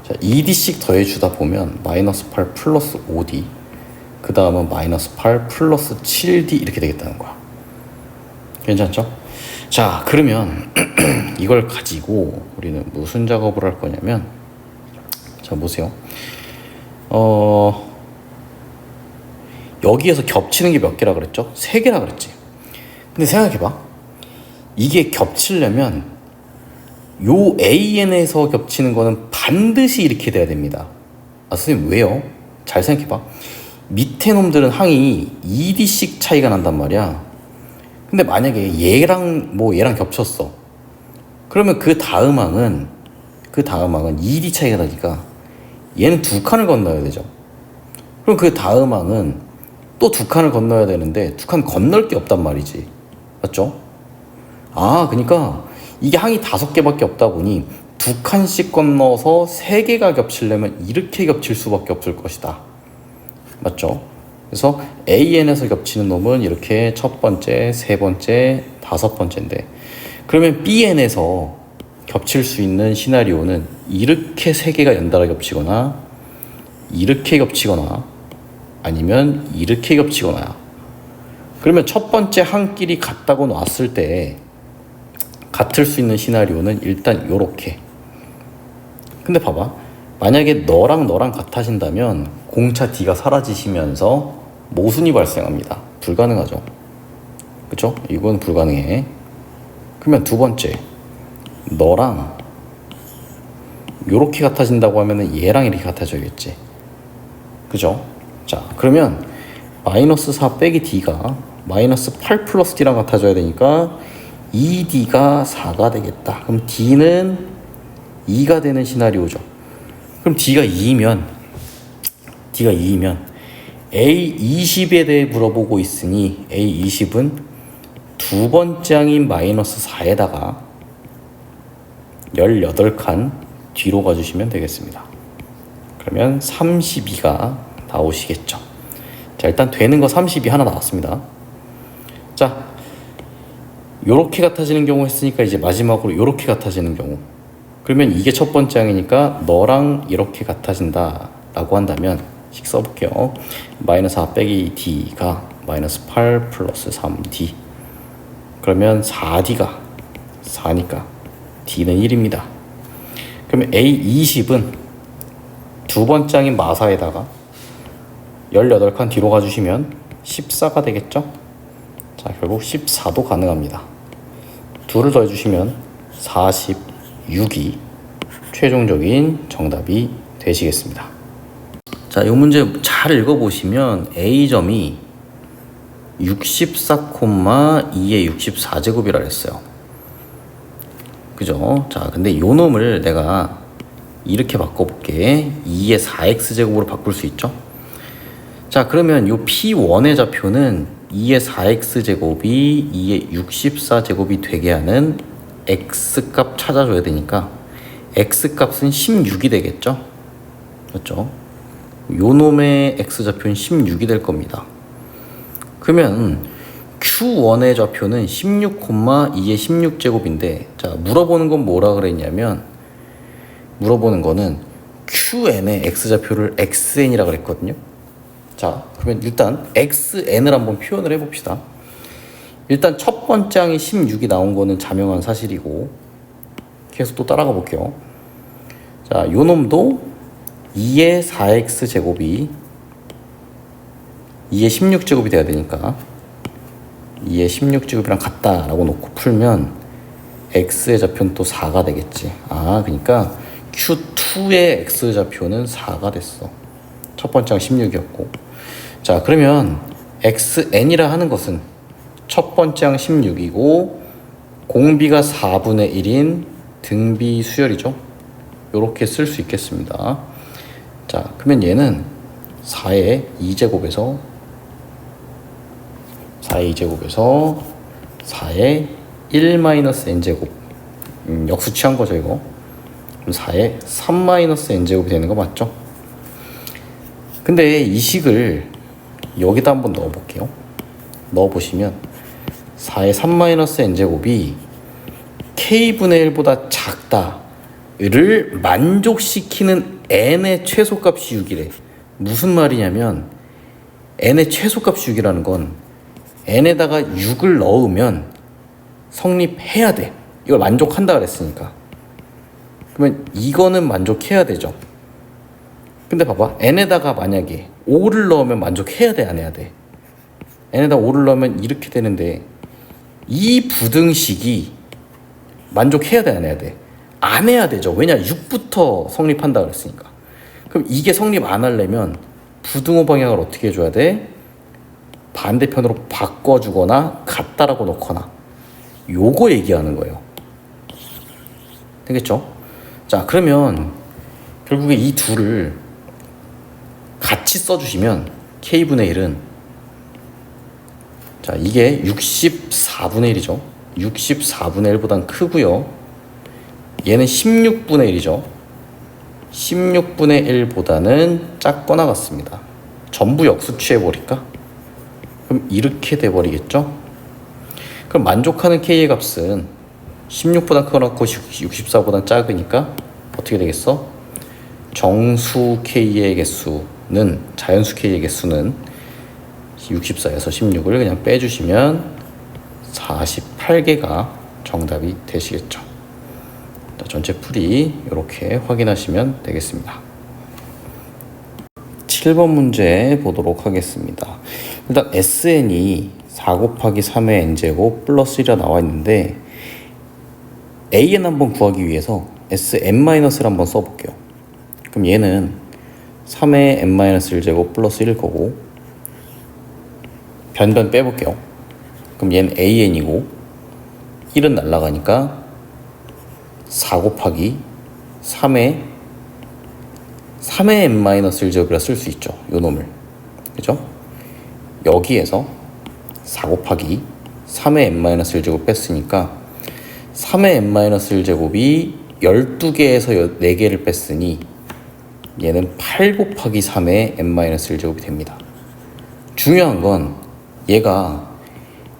자, 2D씩 더해주다 보면 마이너스 8 플러스 5D, 그 다음은 마이너스 8 플러스 7D 이렇게 되겠다는 거야. 괜찮죠? 자, 그러면 이걸 가지고 우리는 무슨 작업을 할 거냐면, 자, 보세요. 여기에서 겹치는 게 몇 개라 그랬죠? 3개라 그랬지. 근데 생각해봐. 이게 겹치려면 요 AN에서 겹치는 거는 반드시 이렇게 돼야 됩니다. 아, 선생님 왜요? 잘 생각해봐. 밑에 놈들은 항이 2D씩 차이가 난단 말이야. 근데 만약에 얘랑 겹쳤어. 그러면 그 다음 항은 2D 차이가 나니까 얘는 2칸을 건너야 되죠. 그럼 그 다음 항은 또 2칸을 건너야 되는데 2칸 건널 게 없단 말이지. 맞죠? 아, 그러니까 이게 항이 5개밖에 없다 보니 2칸씩 건너서 3개가 겹치려면 이렇게 겹칠 수밖에 없을 것이다. 맞죠? 그래서 AN에서 겹치는 놈은 이렇게 첫 번째, 세 번째, 5번째인데, 그러면 BN에서 겹칠 수 있는 시나리오는 이렇게 3개가 연달아 겹치거나 이렇게 겹치거나 아니면 이렇게 겹치거나. 그러면 첫 번째 항끼리 같다고 놨을 때 같을 수 있는 시나리오는 일단 요렇게. 근데 봐봐, 만약에 너랑 같아진다면 공차 D가 사라지시면서 모순이 발생합니다. 불가능하죠. 그쵸? 이건 불가능해. 그러면 두 번째, 너랑 요렇게 같아진다고 하면은 얘랑 이렇게 같아져야겠지. 그죠? 자, 그러면 마이너스 4 빼기 D가 마이너스 8 플러스 D랑 같아져야 되니까 2D가 4가 되겠다. 그럼 D는 2가 되는 시나리오죠. 그럼 D가 2이면 A20에 대해 물어보고 있으니 A20은 두 번째 항인 마이너스 4에다가 18칸 뒤로 가주시면 되겠습니다. 그러면 32가 나오시겠죠. 자, 일단 되는 거 32 하나 나왔습니다. 자, 요렇게 같아지는 경우 했으니까 이제 마지막으로 요렇게 같아지는 경우. 그러면 이게 첫 번째 항이니까 너랑 이렇게 같아진다 라고 한다면 식 써볼게요. 마이너스 4 빼기 D가 마이너스 8 플러스 3D. 그러면 4D가 4니까 D는 1입니다. 그러면 A20은 두 번째 항인 마사에다가 18칸 뒤로 가주시면 14가 되겠죠? 자, 결국 14도 가능합니다. 둘을 더해주시면 46이 최종적인 정답이 되시겠습니다. 자, 이 문제 잘 읽어보시면 A점이 64,2의 64제곱이라 했어요. 그죠? 자, 근데 요 놈을 내가 이렇게 바꿔볼게. 2의 4x제곱으로 바꿀 수 있죠? 자, 그러면 요 P1의 좌표는 2의 4x제곱이 2의 64제곱이 되게 하는 x값 찾아줘야 되니까 x값은 16이 되겠죠? 맞죠? 요 놈의 x좌표는 16이 될 겁니다. 그러면 Q1의 좌표는 16, 2의 16제곱인데 자, 물어보는 건 뭐라 그랬냐면 물어보는 거는 QN의 x좌표를 xn이라 그랬거든요. 자, 그러면 일단 xn을 한번 표현을 해봅시다. 일단 첫 번째 항이 16이 나온 거는 자명한 사실이고 계속 또 따라가 볼게요. 자, 요 놈도 2의 4x제곱이 2의 16제곱이 돼야 되니까 2의 16제곱이랑 같다라고 놓고 풀면 x의 좌표는 또 4가 되겠지. 아, 그러니까 Q2의 x좌표는 4가 됐어. 첫 번째 항 16이었고 자, 그러면 xn이라 하는 것은 첫 번째 항 16이고 공비가 4분의 1인 등비 수열이죠. 요렇게 쓸 수 있겠습니다. 자, 그러면 얘는 4의 2제곱에서 4의 1-n제곱 역수 취한 거죠 이거. 그럼 4의 3-n제곱이 되는 거 맞죠? 근데 이 식을 여기다 한번 넣어 볼게요. 넣어 보시면 4의 3-n제곱이 k분의 1보다 작다를 만족시키는 n의 최소값이 6이래. 무슨 말이냐면 n의 최소값이 6이라는 건 n에다가 6을 넣으면 성립해야 돼. 이걸 만족한다 그랬으니까. 그러면 이거는 만족해야 되죠. 근데 봐봐, n에다가 만약에 5를 넣으면 만족해야 돼, 안 해야 돼? n에다 5를 넣으면 이렇게 되는데 이 부등식이 만족해야 돼, 안 해야 돼? 안 해야 되죠. 왜냐, 6부터 성립한다 그랬으니까. 그럼 이게 성립 안 하려면 부등호 방향을 어떻게 해줘야 돼? 반대편으로 바꿔주거나 같다라고 놓거나 요거 얘기하는 거예요. 되겠죠? 자, 그러면 결국에 이 둘을 같이 써주시면 k분의 1은 자, 이게 64분의 1이죠. 64분의 1보단 크고요. 얘는 16분의 1이죠. 16분의 1보다는 작거나 같습니다. 전부 역수 취해버릴까? 그럼 이렇게 돼버리겠죠? 그럼 만족하는 k의 값은 16보다 크고 64보다 작으니까 어떻게 되겠어? 정수 k의 개수는 자연수 k의 개수는 64에서 16을 그냥 빼주시면 48개가 정답이 되시겠죠. 자, 전체 풀이 이렇게 확인하시면 되겠습니다. 7번 문제 보도록 하겠습니다. 일단 SN이 4 곱하기 3의 n제곱 플러스 1이라 나와 있는데 AN 한번 구하기 위해서 SN-를 한번 써볼게요. 그럼 얘는 3의 n-1제곱 플러스 1일 거고 변변 빼볼게요. 그럼 얘는 AN이고 1은 날라가니까 4 곱하기 3의 n-1제곱이라 쓸 수 있죠. 요 놈을. 그죠? 여기에서 4 곱하기 3의 n-1제곱 뺐으니까 3의 n-1제곱이 12개에서 4개를 뺐으니 얘는 8 곱하기 3의 n-1제곱이 됩니다. 중요한 건 얘가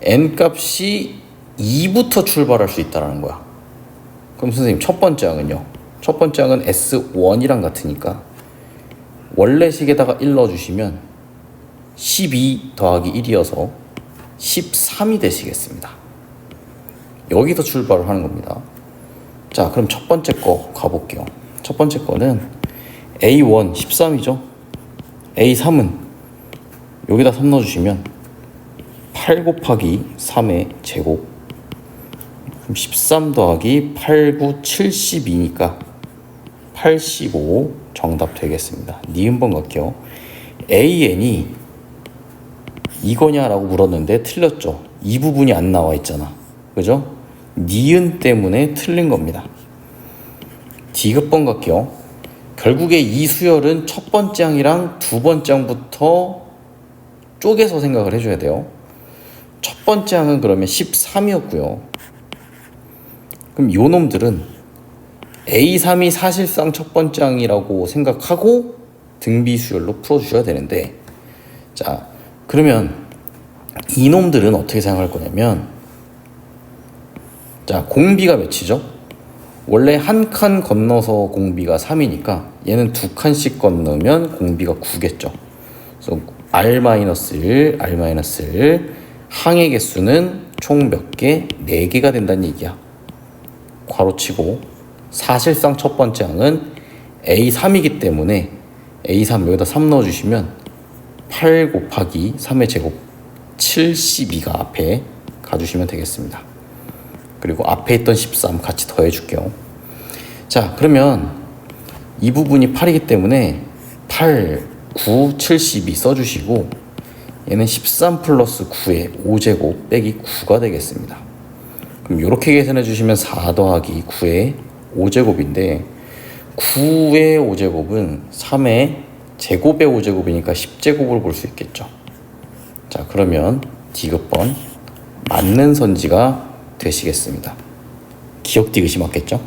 n 값이 2부터 출발할 수 있다는 거야. 그럼 선생님 첫 번째 항은요? 첫 번째 항은 S1이랑 같으니까 원래식에다가 1 넣어주시면 12 더하기 1이어서 13이 되시겠습니다. 여기서 출발을 하는 겁니다. 자, 그럼 첫 번째 거 가볼게요. 첫 번째 거는 A1 13이죠. A3은 여기다 3 넣어주시면 8 곱하기 3의 제곱 그럼 13 더하기 8, 9, 72니까 85 정답 되겠습니다. 니은번 갈게요. AN이 이거냐라고 물었는데 틀렸죠. 이 부분이 안 나와 있잖아. 그죠? 니은 때문에 틀린 겁니다. D급번 갈게요. 결국에 이 수열은 첫 번째 항이랑 두 번째 항부터 쪼개서 생각을 해줘야 돼요. 첫 번째 항은 그러면 13이었고요. 그럼 요 놈들은 A3이 사실상 첫 번째 항이라고 생각하고 등비 수열로 풀어주셔야 되는데, 자 그러면 이 놈들은 어떻게 생각할 거냐면, 자 공비가 몇이죠? 원래 한 칸 건너서 공비가 3이니까 얘는 두 칸씩 건너면 공비가 9겠죠. 그래서 R-1, R-1 항의 개수는 총 몇 개? 4개가 된다는 얘기야. 괄호치고 사실상 첫 번째 항은 A3이기 때문에 A3 여기다 3 넣어주시면 8 곱하기 3의 제곱 72가 앞에 가주시면 되겠습니다. 그리고 앞에 있던 13 같이 더해줄게요. 자 그러면 이 부분이 8이기 때문에 8, 9, 72 써주시고, 얘는 13 플러스 9의 5제곱 빼기 9가 되겠습니다. 그럼 이렇게 계산해 주시면 4 더하기 9의 5제곱인데 9의 5제곱은 3의 제곱의 5제곱이니까 10제곱을 볼 수 있겠죠. 자 그러면 디귿번 맞는 선지가 되시겠습니다. 기억 디귿이 맞겠죠?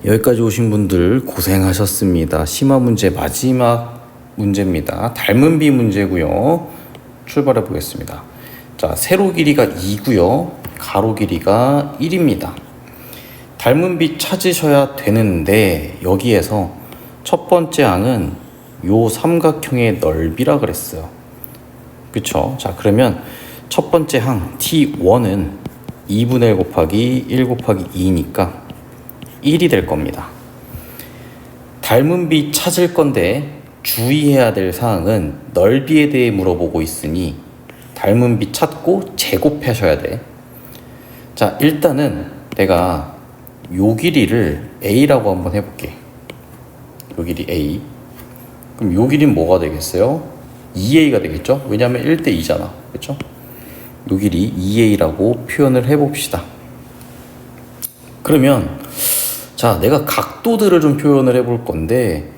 여기까지 오신 분들 고생하셨습니다. 심화 문제 마지막 문제입니다. 닮은 비 문제고요. 출발해 보겠습니다. 자 세로 길이가 2고요. 가로 길이가 1입니다. 닮은 비 찾으셔야 되는데 여기에서 첫 번째 항은 요 삼각형의 넓이라 그랬어요. 그쵸? 자 그러면 첫 번째 항 T1은 2분의 1 곱하기 1 곱하기 2니까 1이 될 겁니다. 닮은 비 찾을 건데 주의해야 될 사항은 넓이에 대해 물어보고 있으니 닮은 비 찾고 제곱하셔야 돼. 자 일단은 내가 요 길이를 A라고 한번 해볼게. 요 길이 A. 그럼 요 길이는 뭐가 되겠어요? 2A가 되겠죠? 왜냐하면 1대 2잖아. 그렇죠? 요 길이 2A라고 표현을 해봅시다. 그러면 자 내가 각도들을 좀 표현을 해볼 건데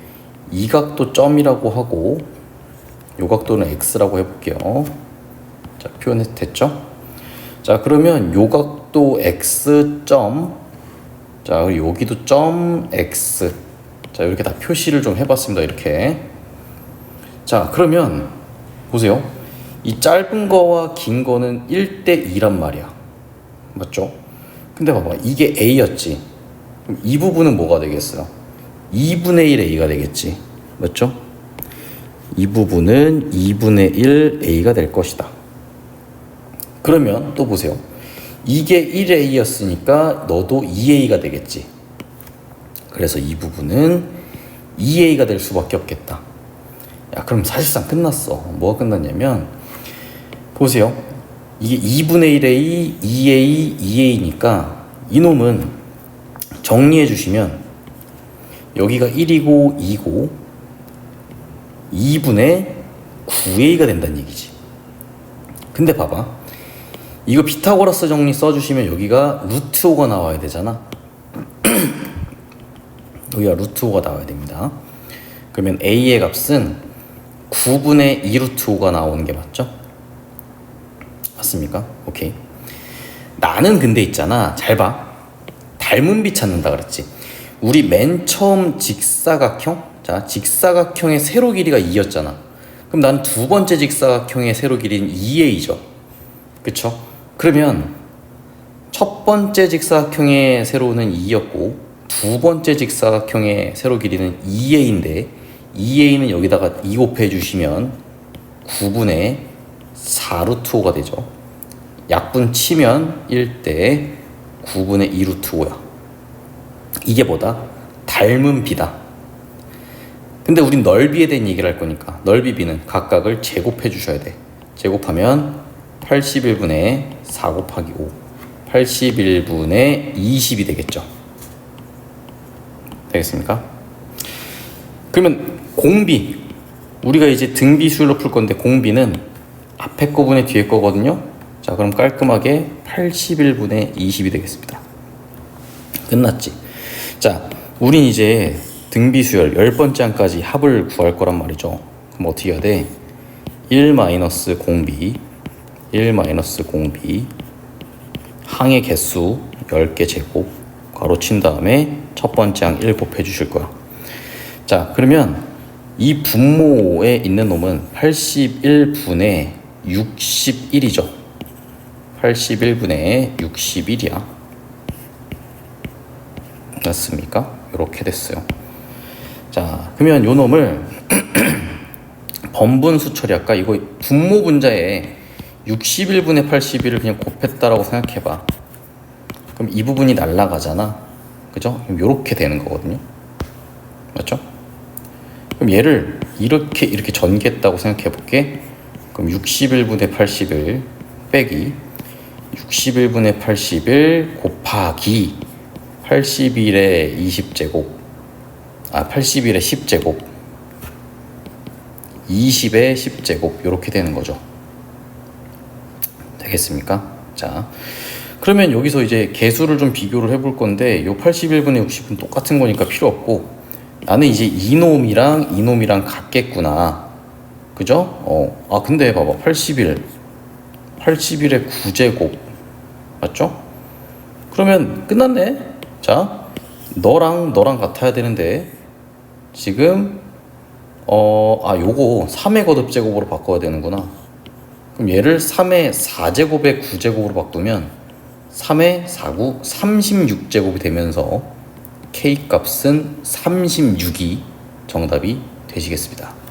이 각도 점이라고 하고 요 각도는 X라고 해볼게요. 자 표현됐죠? 자 그러면 요 각도 X 점, 자 여기도 점 X, 자 이렇게 다 표시를 좀 해봤습니다. 이렇게. 자 그러면 보세요. 이 짧은 거와 긴 거는 1대 2란 말이야. 맞죠? 근데 봐봐 이게 A였지. 그럼 이 부분은 뭐가 되겠어요? 2분의 1 A가 되겠지. 맞죠? 이 부분은 2분의 1 A가 될 것이다. 그러면 또 보세요. 이게 1A였으니까 너도 2A가 되겠지. 그래서 이 부분은 2A가 될 수밖에 없겠다. 야 그럼 사실상 끝났어. 뭐가 끝났냐면 보세요. 이게 2분의 1A, 2A, 2A니까 이놈은 정리해 주시면 여기가 1이고 2고 2분의 9A가 된다는 얘기지. 근데 봐봐. 이거 피타고라스 정리 써주시면 여기가 루트 5가 나와야 되잖아. 여기가 루트 5가 나와야 됩니다. 그러면 A의 값은 9분의 2 루트 5가 나오는 게 맞죠? 맞습니까? 오케이. 나는 근데 있잖아. 잘 봐. 닮은 비 찾는다 그랬지. 우리 맨 처음 직사각형? 자, 직사각형의 세로 길이가 2였잖아. 그럼 난 두 번째 직사각형의 세로 길이는 2A죠. 그쵸? 그러면 첫 번째 직사각형의 세로는 2였고 두 번째 직사각형의 세로 길이는 2A인데 2A는 여기다가 2 곱해 주시면 9분의 4 루트 5가 되죠. 약분 치면 1대 9분의 2 루트 5야. 이게 뭐다? 닮은 비다. 근데 우린 넓이에 대한 얘기를 할 거니까 넓이 비는 각각을 제곱해 주셔야 돼. 제곱하면 81분의 4 곱하기 5 81분의 20이 되겠죠. 되겠습니까? 그러면 공비, 우리가 이제 등비수열로 풀 건데 공비는 앞에 거분의 뒤에 거거든요. 자 그럼 깔끔하게 81분의 20이 되겠습니다. 끝났지. 자 우린 이제 등비수열 10번째 항까지 합을 구할 거란 말이죠. 그럼 어떻게 해야 돼? 1 마이너스 공비 1-0b 항의 개수 10개 제곱 괄호 친 다음에 첫 번째 항 1 곱해 주실 거야. 자, 그러면 이 분모에 있는 놈은 81분의 61이죠. 81분의 61이야. 맞습니까? 이렇게 됐어요. 자, 그러면 요 놈을 번분수 처리할까? 이거 분모 분자에 61분의 81을 그냥 곱했다라고 생각해봐. 그럼 이 부분이 날라가잖아. 그죠? 그럼 요렇게 되는 거거든요. 맞죠? 그럼 얘를 이렇게 전개했다고 생각해 볼게. 그럼 61분의 81 빼기 61분의 81 곱하기 81의 20제곱 81의 10제곱 20의 10제곱 이렇게 되는 거죠. 되겠습니까? 자, 그러면 여기서 이제 개수를 좀 비교를 해볼 건데 요 81분의 60은 똑같은 거니까 필요 없고 나는 이제 이놈이랑 같겠구나. 그죠? 근데 봐봐. 81의 9제곱 맞죠? 그러면 끝났네. 자, 너랑 같아야 되는데 지금 요거 3의 거듭제곱으로 바꿔야 되는구나. 그럼 얘를 3의 4제곱의 9제곱으로 바꾸면 3의 4구 36제곱이 되면서 K 값은 36이 정답이 되시겠습니다.